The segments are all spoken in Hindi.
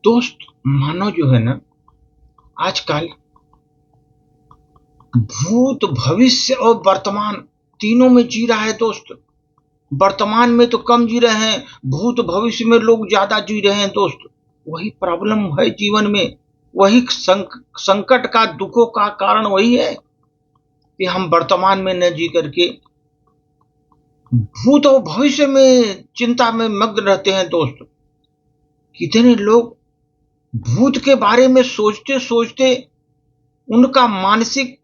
दोस्त, मानव जो है ना, आजकल भूत, भविष्य और वर्तमान तीनों में जी रहा है दोस्त। वर्तमान में तो कम जी रहे हैं, भूत भविष्य में लोग ज्यादा जी रहे हैं दोस्त। वही प्रॉब्लम है जीवन में, वही संकट का, दुखों का कारण वही है कि हम वर्तमान में न जी करके भूत और भविष्य में चिंता में मग्न रहते हैं दोस्त। कितने लोग भूत के बारे में सोचते सोचते उनका मानसिक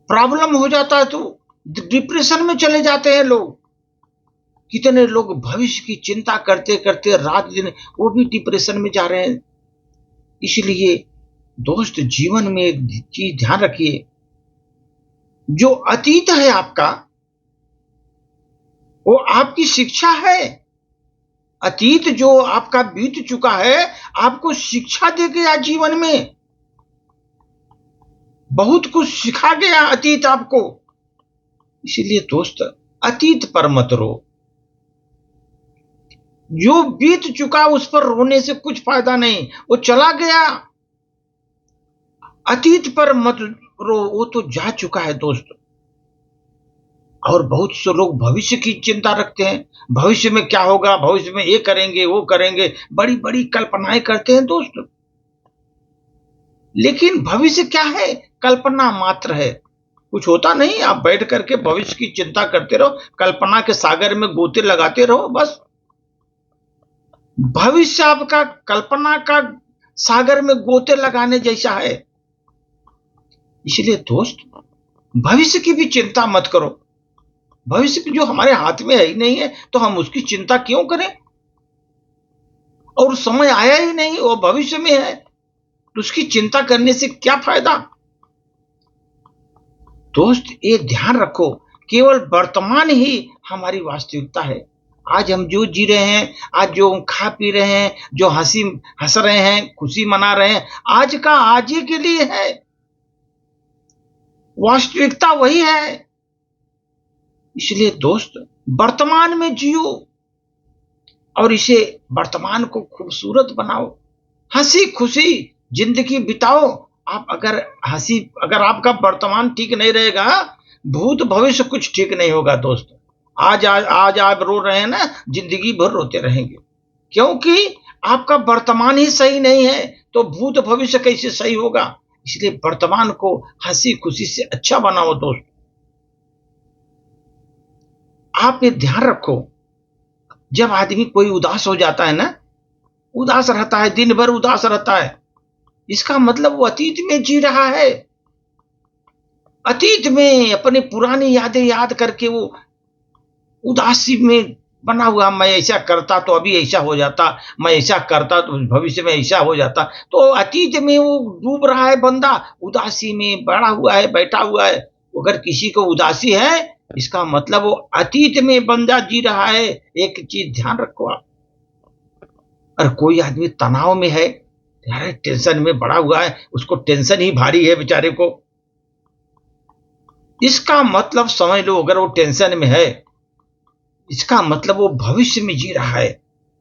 प्रॉब्लम हो जाता है, तो डिप्रेशन में चले जाते हैं लोग। कितने लोग भविष्य की चिंता करते करते रात दिन वो भी डिप्रेशन में जा रहे हैं। इसलिए दोस्त, जीवन में एक चीज ध्यान रखिए, जो अतीत है आपका, वो आपकी शिक्षा है। अतीत जो आपका बीत चुका है, आपको शिक्षा दे गया जीवन में, बहुत कुछ सिखा गया अतीत आपको। इसलिए दोस्त, अतीत पर मत रो। जो बीत चुका उस पर रोने से कुछ फायदा नहीं, वो चला गया। अतीत पर मत रो, वो तो जा चुका है दोस्त। और बहुत से लोग भविष्य की चिंता रखते हैं, भविष्य में क्या होगा, भविष्य में ये करेंगे वो करेंगे, बड़ी बड़ी कल्पनाएं करते हैं दोस्त। लेकिन भविष्य क्या है? कल्पना मात्र है, कुछ होता नहीं। आप बैठ करके भविष्य की चिंता करते रहो, कल्पना के सागर में गोते लगाते रहो, बस। भविष्य आपका कल्पना का सागर में गोते लगाने जैसा है। इसलिए दोस्त, भविष्य की भी चिंता मत करो। भविष्य की जो हमारे हाथ में है ही नहीं है, तो हम उसकी चिंता क्यों करें? और समय आया ही नहीं, वो भविष्य में है, तो उसकी चिंता करने से क्या फायदा? दोस्त, ये ध्यान रखो, केवल वर्तमान ही हमारी वास्तविकता है। आज हम जो जी रहे हैं, आज जो खा पी रहे हैं, जो हंस रहे हैं, खुशी मना रहे हैं, आज का आज ही के लिए है। वास्तविकता वही है। इसलिए दोस्त, वर्तमान में जियो और इसे, वर्तमान को खूबसूरत बनाओ, हंसी खुशी जिंदगी बिताओ। आप अगर आपका वर्तमान ठीक नहीं रहेगा, भूत भविष्य कुछ ठीक नहीं होगा दोस्त। आज आप रो रहे हैं ना, जिंदगी भर रोते रहेंगे, क्योंकि आपका वर्तमान ही सही नहीं है, तो भूत भविष्य कैसे सही होगा? इसलिए वर्तमान को हंसी खुशी से अच्छा बनाओ दोस्त। आप ये ध्यान रखो, जब आदमी कोई उदास हो जाता है ना, उदास रहता है, दिन भर उदास रहता है, इसका मतलब वो अतीत में जी रहा है। अतीत में अपनी पुरानी यादें याद करके वो उदासी में बना हुआ, मैं ऐसा करता तो अभी ऐसा हो जाता, मैं ऐसा करता तो भविष्य में ऐसा हो जाता। तो अतीत में वो डूब रहा है बंदा, उदासी में बड़ा हुआ है, बैठा हुआ है। अगर किसी को उदासी है, इसका मतलब वो अतीत में बंदा जी रहा है। एक चीज ध्यान रखो आप, और कोई आदमी तनाव में है, यार टेंशन में बड़ा हुआ है, उसको टेंशन ही भारी है बेचारे को, इसका मतलब समझ लो, अगर वो टेंशन में है, इसका मतलब वो भविष्य में जी रहा है।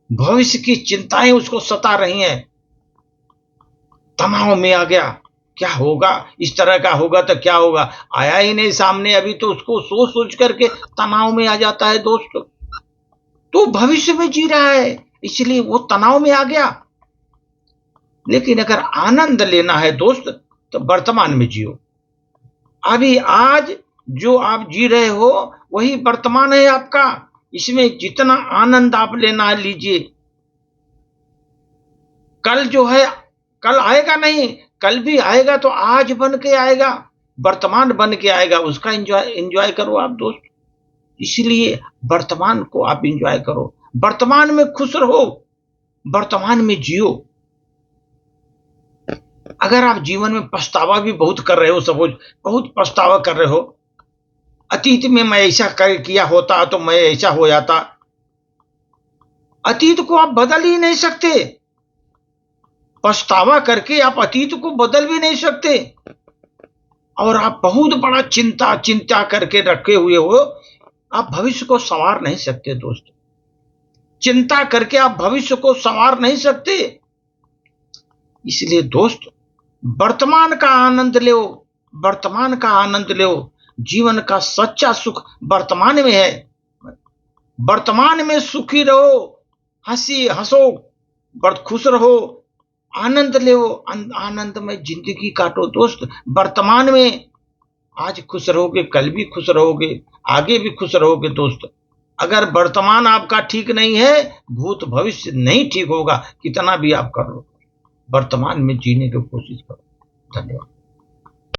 भविष्य की चिंताएं उसको सता रही हैं, तनाव में आ गया, क्या होगा, इस तरह का होगा तो क्या होगा, आया ही नहीं सामने अभी, तो उसको सोच सोच करके तनाव में आ जाता है दोस्त। तो भविष्य में जी रहा है, इसलिए वो तनाव में आ गया। लेकिन अगर आनंद लेना है दोस्त, तो वर्तमान में जियो। अभी आज जो आप जी रहे हो, वही वर्तमान है आपका। इसमें जितना आनंद आप लेना है लीजिए। कल जो है, कल आएगा नहीं, कल भी आएगा तो आज बन के आएगा, वर्तमान बन के आएगा, उसका एंजॉय करो आप दोस्त। इसलिए वर्तमान को आप एंजॉय करो, वर्तमान में खुश रहो, वर्तमान में जियो। अगर आप जीवन में पछतावा भी बहुत कर रहे हो, सपोज बहुत पछतावा कर रहे हो, अतीत में मैं ऐसा किया होता तो मैं ऐसा हो जाता, अतीत को आप बदल ही नहीं सकते। पछतावा करके आप अतीत को बदल भी नहीं सकते, और आप बहुत बड़ा चिंता करके रखे हुए हो, आप भविष्य को संवार नहीं सकते दोस्त। चिंता करके आप भविष्य को संवार नहीं सकते। इसलिए दोस्त, वर्तमान का आनंद लो, वर्तमान का आनंद लो। जीवन का सच्चा सुख वर्तमान में है। वर्तमान में सुखी रहो, हंसो, बहुत खुश रहो, आनंद लो, आनंद में जिंदगी काटो दोस्त। वर्तमान में आज खुश रहोगे, कल भी खुश रहोगे, आगे भी खुश रहोगे दोस्त। अगर वर्तमान आपका ठीक नहीं है, भूत भविष्य नहीं ठीक होगा, कितना भी आप कर लो। वर्तमान में जीने की कोशिश करो। धन्यवाद।